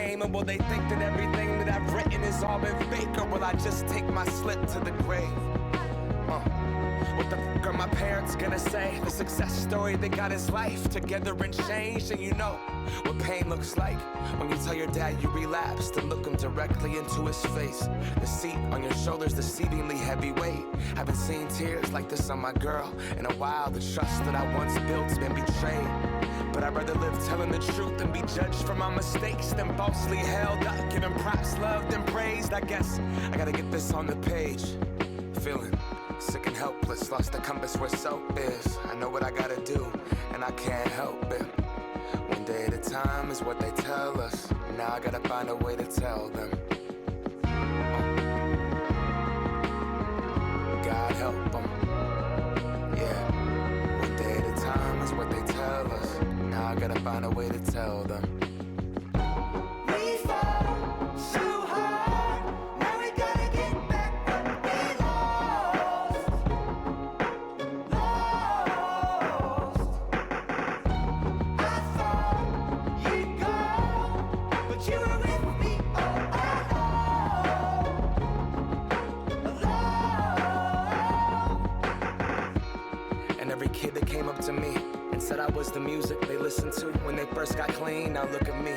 fame? Or will they think that everything that I've written has all been fake? Or will I just take my slip to the grave? What the fuck are my parents gonna say? The success story that got his life together and changed. And you know what pain looks like when you tell your dad you relapsed and look him directly into his face. The seat on your shoulders, deceivingly heavy weight. Haven't seen tears like this on my girl in a while. The trust that I once built's been betrayed. But I'd rather live telling the truth and be judged for my mistakes than falsely held up, giving props, loved and praised. I guess I gotta get this on the page. Feeling sick and helpless, lost the compass where soap is. I know what I gotta do, and I can't help it. One day at a time is what they tell us. Now I gotta find a way to tell them. God help them. Yeah. One day at a time is what they tell us. Now I gotta find a way to tell them. We fall so hard, now we gotta get back what we lost. I thought you'd go, but you were with me all alone. And every kid that came up to me and said I was the music they listened to when they first got clean. Now look at me,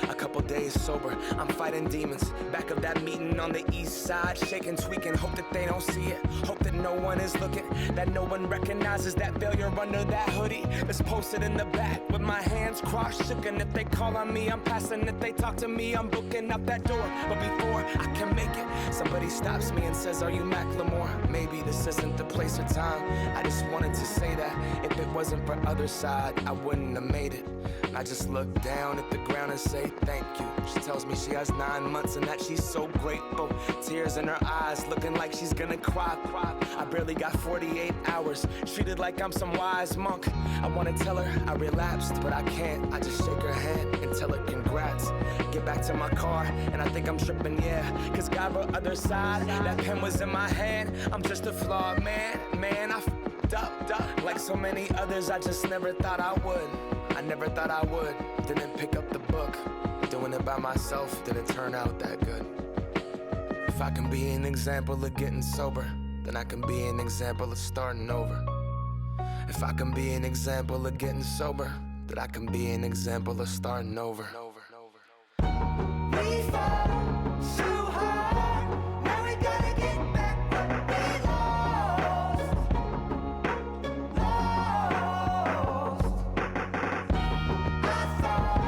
a couple days sober, I'm fighting demons. Back of that meeting on the east side, shaking, tweaking, hope that they don't see it. Hope that no one is looking, that no one recognizes that failure under that hoodie that's posted in the back with my hands crossed, shook. And if they call on me, I'm passing. If they talk to me, I'm booking out that door. But before I can make it, somebody stops me and says, are you Macklemore? Maybe this isn't the place or time. I just wanted to say that if it wasn't for other side, I wouldn't have made it. And I just look down at the ground and say thank you. She tells me she has 9 months and that she's so grateful. Tears in her eyes, looking like she's gonna cry. I barely got 48 hours, treated like I'm some wise monk. I wanna tell her I relapsed, but I can't. I just shake her hand and tell her congrats. Get back to my car and I think I'm tripping, yeah. Cause God wrote other side, that pen was in my hand. I'm just a flawed man, I f***ed up. Like so many others, I just never thought I would. I never thought I would, didn't pick up the book. Doing it by myself didn't turn out that good. If I can be an example of getting sober, then I can be an example of starting over. If I can be an example of getting sober, then I can be an example of starting over. We fall so hard, now we gotta get back what we lost. I thought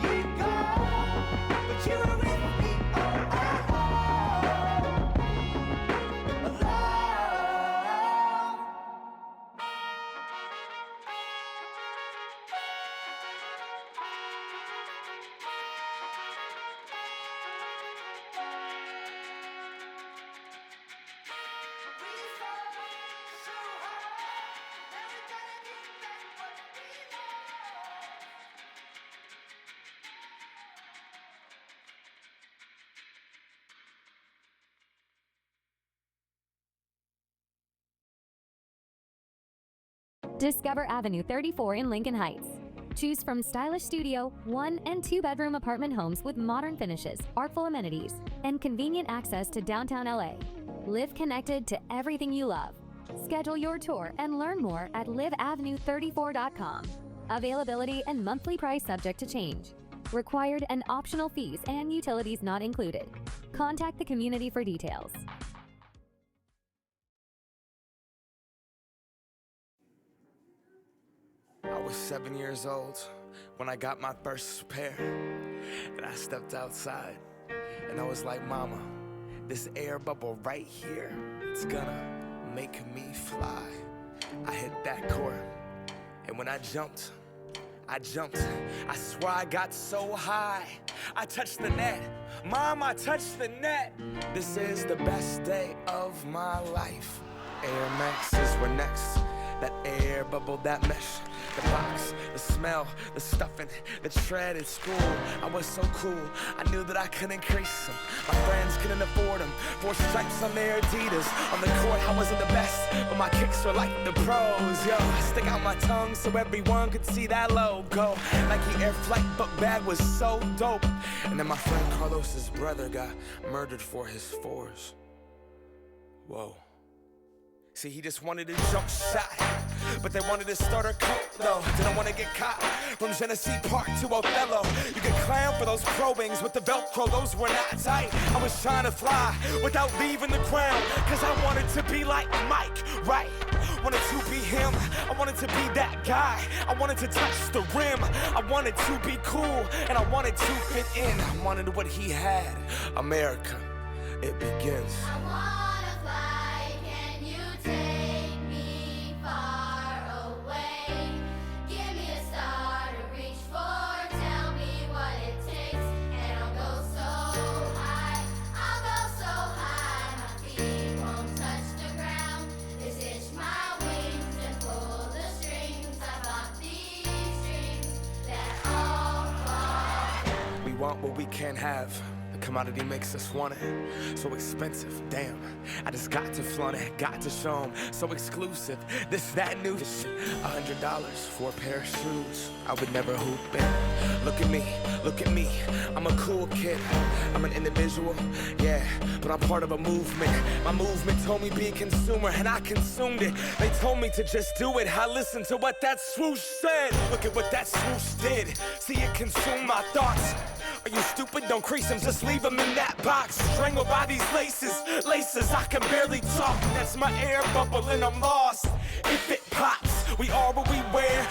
you'd go, but you were with me all alone. Discover Avenue 34 in Lincoln Heights. Choose from stylish studio, 1- and 2-bedroom apartment homes with modern finishes, artful amenities, and convenient access to downtown LA. Live connected to everything you love. Schedule your tour and learn more at liveavenue34.com. Availability and monthly price subject to change. Required and optional fees and utilities not included. Contact the community for details. I was 7 years old when I got my first pair, and I stepped outside and I was like, mama, this air bubble right here, it's gonna make me fly. I hit that court, and when I jumped, I swear I got so high, I touched the net. Mom, I touched the net. This is the best day of my life. Air Maxes were next, that air bubble, that mesh. The box, the smell, the stuffing, the tread at school. I was so cool, I knew that I couldn't crease them. My friends couldn't afford them. 4 stripes on their Adidas. On the court, I wasn't the best, but my kicks were like the pros. Yo, I stick out my tongue so everyone could see that logo. Nike Air Flight book bag was so dope. And then my friend Carlos's brother got murdered for his 4s. Whoa. See, he just wanted a jump shot, but they wanted to start a cult, though. Didn't want to get caught. From Genesee Park to Othello, you could clown for those probings with the Velcro, those were not tight. I was trying to fly without leaving the ground, cause I wanted to be like Mike, right? Wanted to be him, I wanted to be that guy. I wanted to touch the rim, I wanted to be cool, and I wanted to fit in. I wanted what he had. America, it begins. I wanna fly, can you take me far away? Give me a star to reach for, tell me what it takes, and I'll go so high, my feet won't touch the ground. Just itch my wings and pull the strings. I bought these dreams that all fall. We want what we can't have. The commodity makes us want it. So expensive, damn. I just got to flaunt it, got to show 'em. So exclusive, this, that, new shit. $100 for a pair of shoes. I would never hoop in. Look at me, I'm a cool kid. I'm an individual, yeah, but I'm part of a movement. My movement told me be a consumer, and I consumed it. They told me to just do it, I listened to what that swoosh said. Look at what that swoosh did, see it consume my thoughts. Are you stupid? Don't crease them, just leave them in that box. Strangled by these laces, I can barely talk. That's my air bubble and I'm lost. If it pops, we are what we wear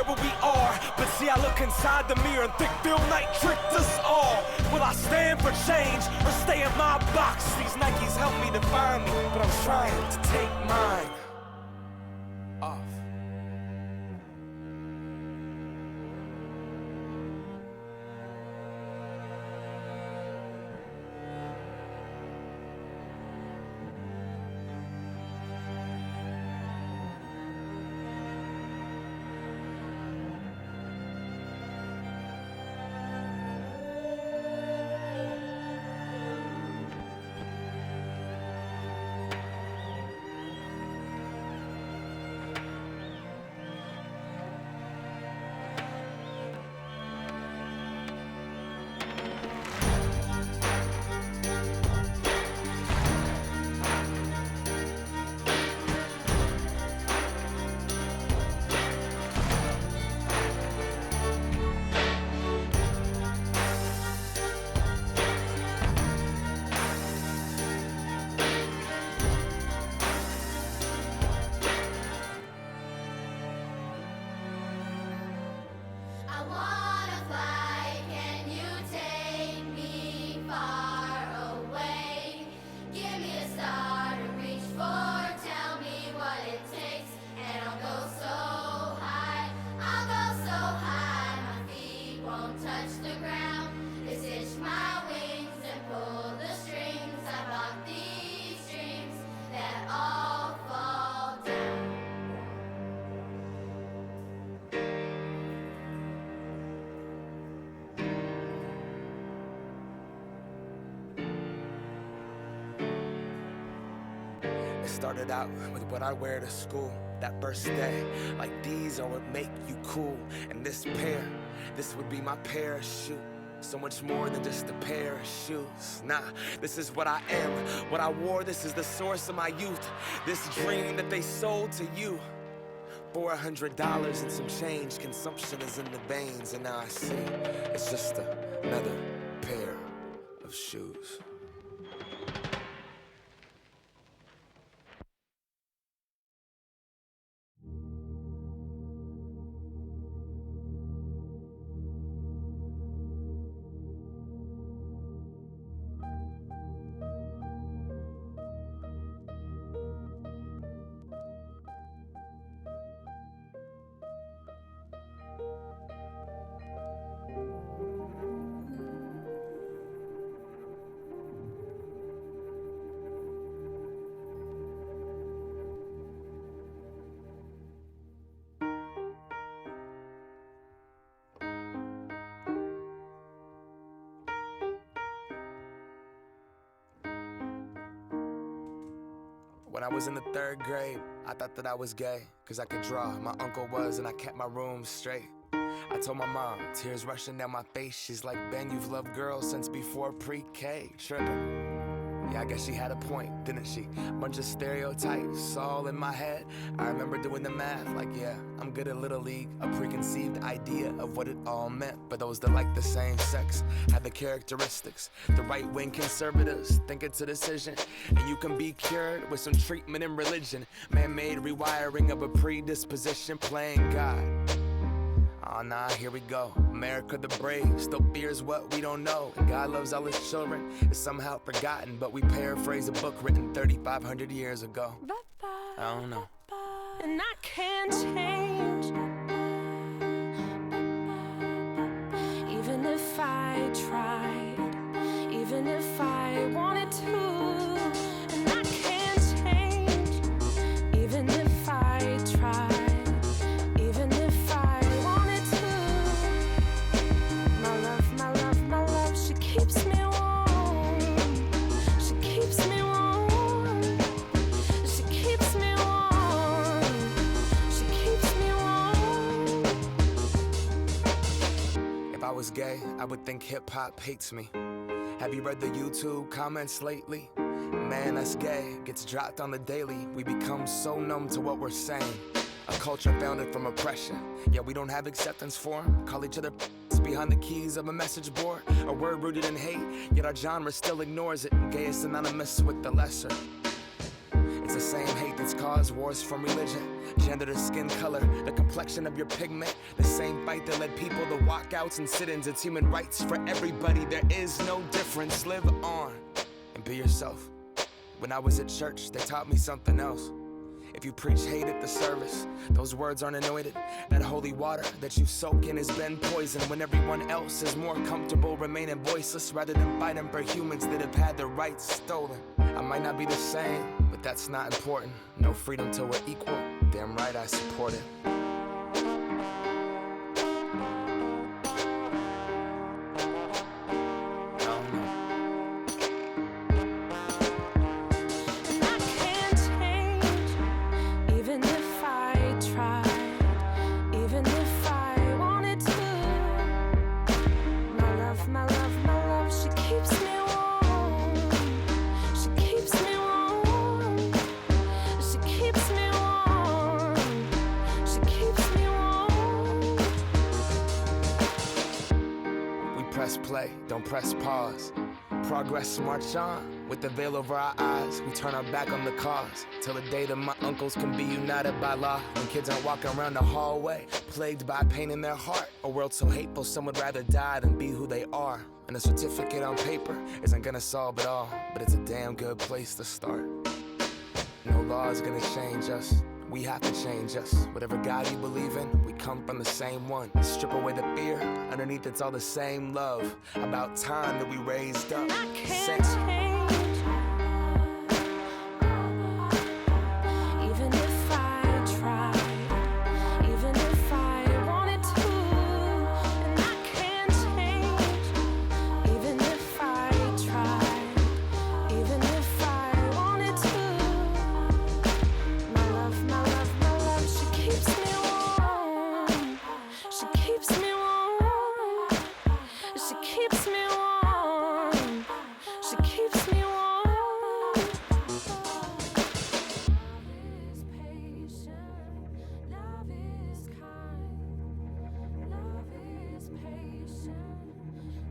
what we are. But see, I look inside the mirror and think Phil Knight tricked us all. Will I stand for change or stay in my box? These Nikes help me define me, but I'm trying to take mine off. I wanna fly, can you take me far away? Give me a star to reach for, tell me what it takes, and I'll go so high, my feet won't touch the ground. Just itch my wings and pull the strings. I bought these dreams that all fall down. It started out with what I wear to school that first day. Like these are what make you cool. And this pair, this would be my parachute. So much more than just a pair of shoes. Nah, this is what I am. What I wore, this is the source of my youth. This dream that they sold to you. $400 and some change. Consumption is in the veins. And now I see it's just another pair of shoes. When I was in the 3rd grade, I thought that I was gay, cause I could draw. My uncle was, and I kept my room straight. I told my mom, tears rushing down my face. She's like, Ben, you've loved girls since before pre-K. Tripping. Yeah, I guess she had a point, didn't she? Bunch of stereotypes all in my head. I remember doing the math, like, yeah, I'm good at Little League. A preconceived idea of what it all meant. But those that like the same sex had the characteristics. The right-wing conservatives think it's a decision, and you can be cured with some treatment in religion. Man-made rewiring of a predisposition, playing God. Oh nah, here we go. America the brave still fears what we don't know. And God loves all his children. It's somehow forgotten, but we paraphrase a book written 3,500 years ago. I don't know. And I can't change, even if I tried, even if I wanted to. And I can't change, even if I tried. If I was gay, I would think hip-hop hates me. Have you read the YouTube comments lately? Man, that's gay gets dropped on the daily. We become so numb to what we're saying. A culture founded from oppression. Yeah, we don't have acceptance for 'em. Call each other behind the keys of a message board. A word rooted in hate, yet our genre still ignores it. Gay is synonymous with the lesser. It's the same hate that's caused wars from religion, gender to skin color, the complexion of your pigment. The same fight that led people to walkouts and sit-ins. It's human rights for everybody. There is no difference. Live on and be yourself. When I was at church, they taught me something else. If you preach hate at the service, those words aren't anointed. That holy water that you soak in has been poisoned. When everyone else is more comfortable remaining voiceless rather than fighting for humans that have had their rights stolen. I might not be the same, but that's not important. No freedom till we're equal. Damn right I support it. Play, don't press pause. Progress march on with the veil over our eyes. We turn our back on the cause till the day that my uncles can be united by law. When kids aren't walking around the hallway plagued by pain in their heart. A world so hateful some would rather die than be who they are. And a certificate on paper isn't gonna solve it all, but it's a damn good place to start. No law is gonna change us. We have to change us. Whatever God you believe in, we come from the same one. Strip away the fear, underneath it's all the same love. About time that we raised up. I can't change, even if I tried, even if I wanted to. And I can't change, even if I tried, even if I wanted to. My love, my love, my love, she keeps me warm. She keeps me warm. She keeps me warm. She keeps me warm. Love is patient. Love is kind. Love is patient.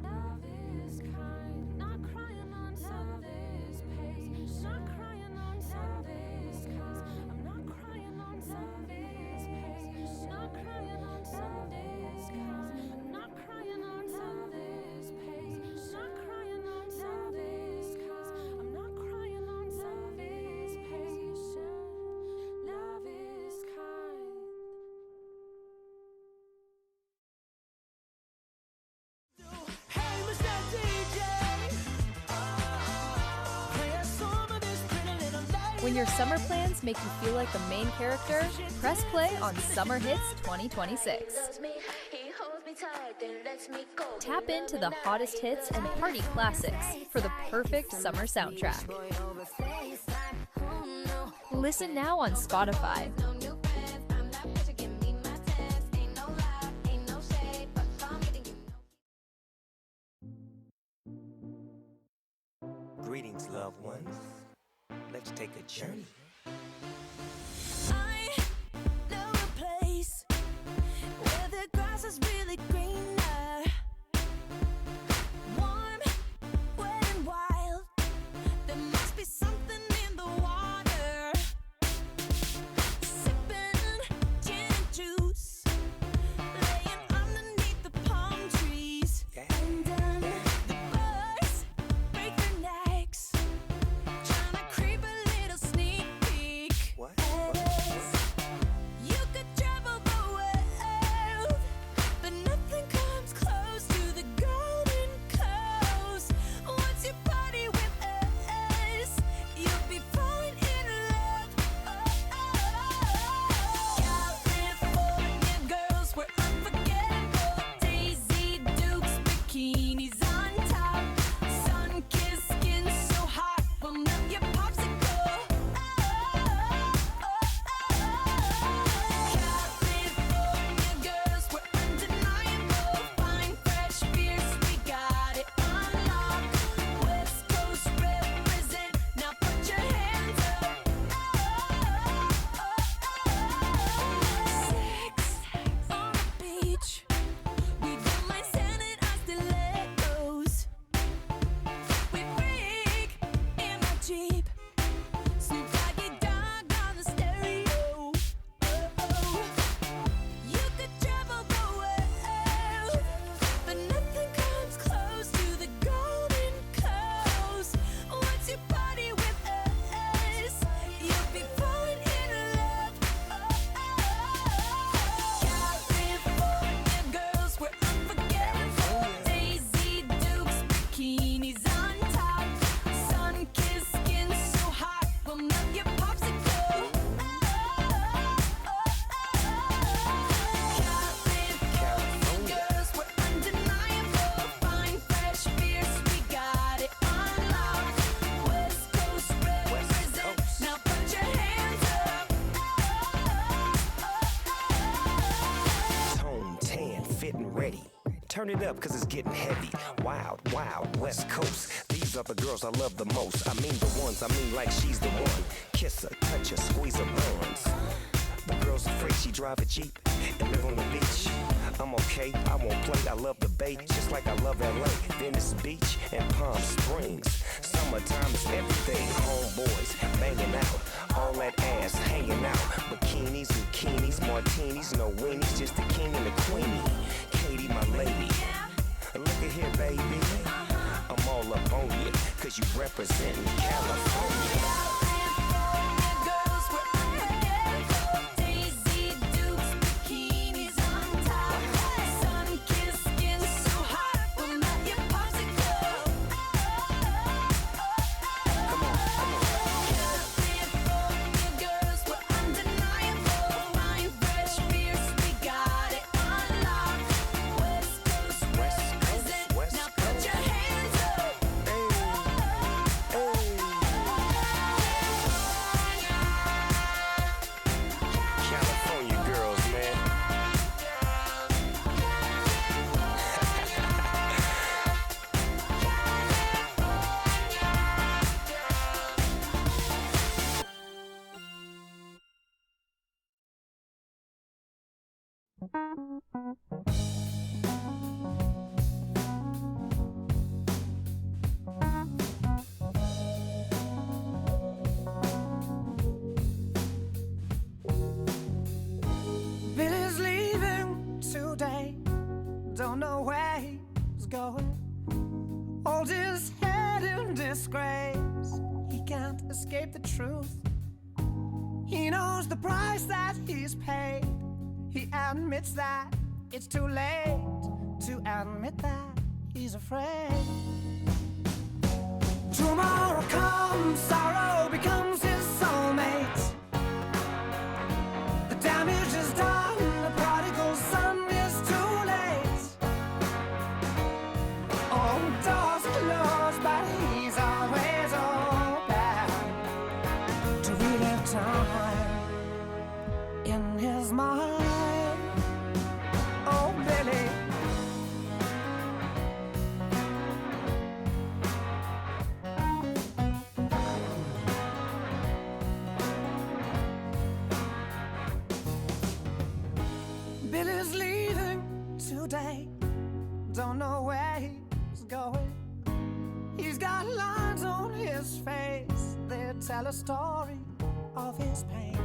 Love is kind. Not crying on Sundays. Patient. Not crying on Sundays. I'm not crying on Sundays. Patient. Not crying on Sundays. I'm not crying on Sundays. Patient. Not crying on Sundays. I'm not crying on Sundays. Patient. Love is kind. Hey, Mr. DJ, play a song of this pretty little lady. When your summer plans make you feel like the main character, press play on Summer Hits 2026. Loves me, he holds me tight. Tap into the hottest hits and party classics for the perfect summer soundtrack. Listen now on Spotify. Greetings, loved ones. Let's take a journey. I know a place where the grass is really greener, warm, wet and wild. There must be something in the water. Sipping gin and juice, laying underneath the palm trees. And then the birds break their necks, trying to creep a little sneak peek. What? You could travel the world, but nothing comes close to the Golden Coast. Once you party with us, you'll be falling in love. California girls were unforgettable. Daisy Dukes, bikinis on top, sun-kissed skin so hot will melt your popsicle. California girls were undeniable. Fine, fresh beers, we got it on lock. West Coast represent, now put your hands up. Sex on the beach, we don't mind standing on stilettos. We freak in my Jeep, Snoop Doggy Dogg on the stereo. You could travel the world, but nothing comes close to the Golden Coast. Once you party with us, you'll be falling in love. California girls were unforgettable. Daisy Dukes, bikinis on top, sun-kissed skin so hot will melt your popsicle. California girls were undeniable. Fine, fresh beers, we got it on lock. West Coast represent, now put your hands up. Tone, tan, fit and ready. Turn it up, cause it's getting heavy. Wild, wild, West Coast. These are the girls I love the most. I mean the ones, I mean like she's the one. Kiss her, touch her, squeeze her buns. The girl's afraid she drive a Jeep and live on the beach. I'm okay, I won't play, I love the bay, just like I love LA. Venice Beach and Palm Springs. Summertime is everything. Homeboys banging out, all that ass hanging out. Bikinis, zucchinis, martinis, no weenies, just the king and the queenie. Katie, my lady. Look at here, baby. I'm all up on you, cause you representing California. California girls were unforgettable. Daisy Dukes, bikinis on top, sun-kissed skin so hot will melt your popsicle. California girls were undeniable. Fine, fresh beers, we got it on lock. West Coast represent, now put your hands up. California girls, man. Billy's leaving today, don't know where he's going. Hold his head in disgrace, he can't escape the truth. He knows the price that he's paid. He admits that it's too late to admit that he's afraid. Tomorrow comes, sorrow becomes his soulmate. The damage is done, the prodigal son is too late. tell a story of his pain.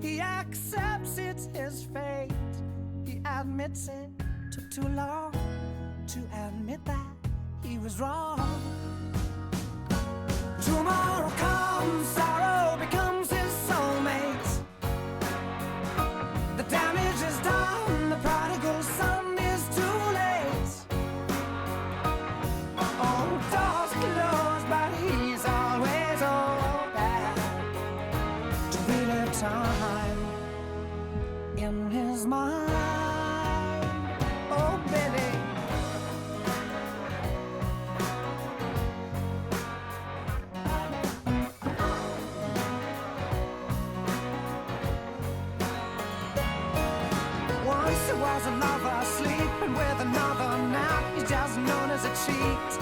He accepts it's his fate. He admits it took too long to admit that he was wrong. Tomorrow comes, sorrow becomes his soulmate. The damage is done, the prodigal son is too late. All doors closed, but he's always open to relive time in his mind. Oh, Billy. Once he was a lover, sleeping with another. Now he's just known as a cheat.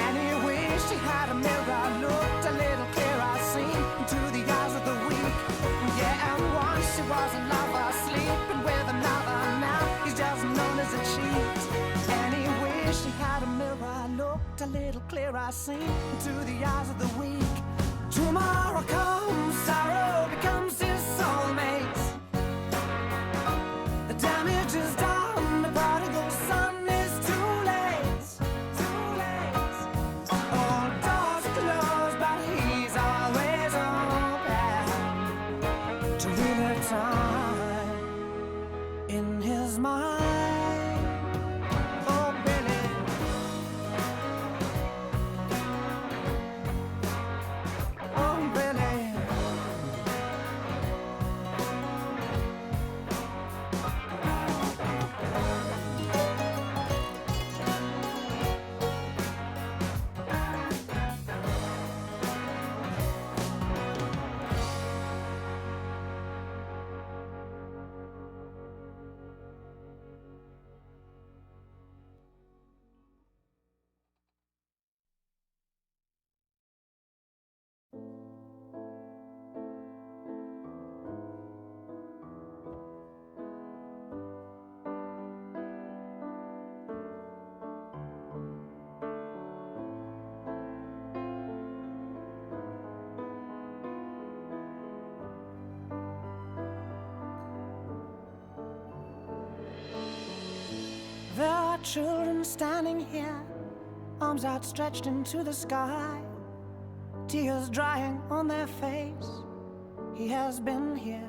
And he wished he had a mirror, looked a little clearer, seen into the eyes of the weak. Yeah, and once he was a lover, sleeping with another. Now he's just known as a cheat. And he wished he had a mirror, looked a little clearer, seen into the eyes of the weak. Tomorrow comes, sorrow becomes his soulmate. The damage is done, the prodigal son is too late. Too late. All doors closed, but he's always open to relive time in his mind. Oh, Billy. Oh, Billy. There are children standing here, arms outstretched into the sky, tears drying on their face. He has been here.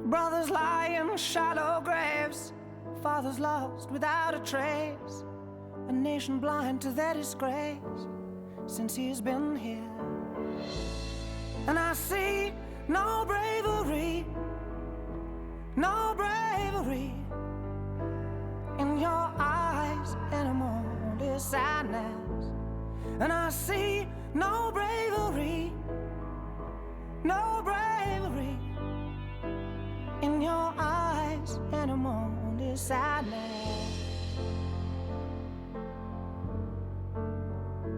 Brothers lie in shallow graves, fathers lost without a trace, a nation blind to their disgrace since he's been here. And I see no bravery, no bravery in your eyes anymore, only sadness. And I see no bravery, no bravery in your eyes anymore, only sadness.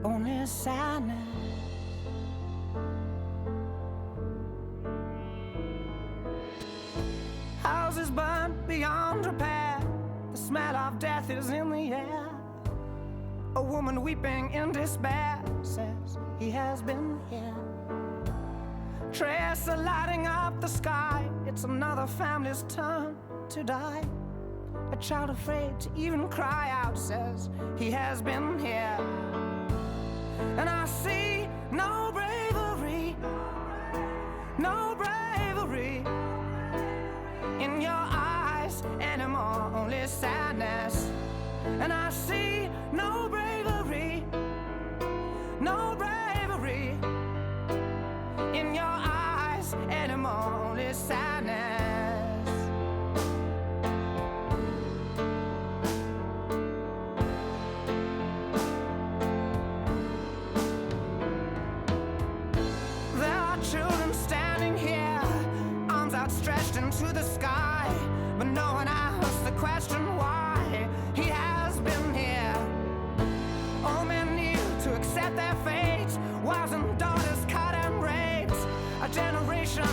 Only sadness. Houses burnt beyond repair, the smell of death is in the air. A woman weeping in despair says he has been here. Trails are lighting up the sky, it's another family's turn to die. A child afraid to even cry out says he has been here. And I see no bravery, no bravery in your eyes anymore, only sadness. And I see no bravery, no bravery in your eyes anymore, only sadness. There are children standing here, arms outstretched into the sky, but no one asks the question why he has been here. All men need to accept their fate, wives and daughters cut and raped, a generation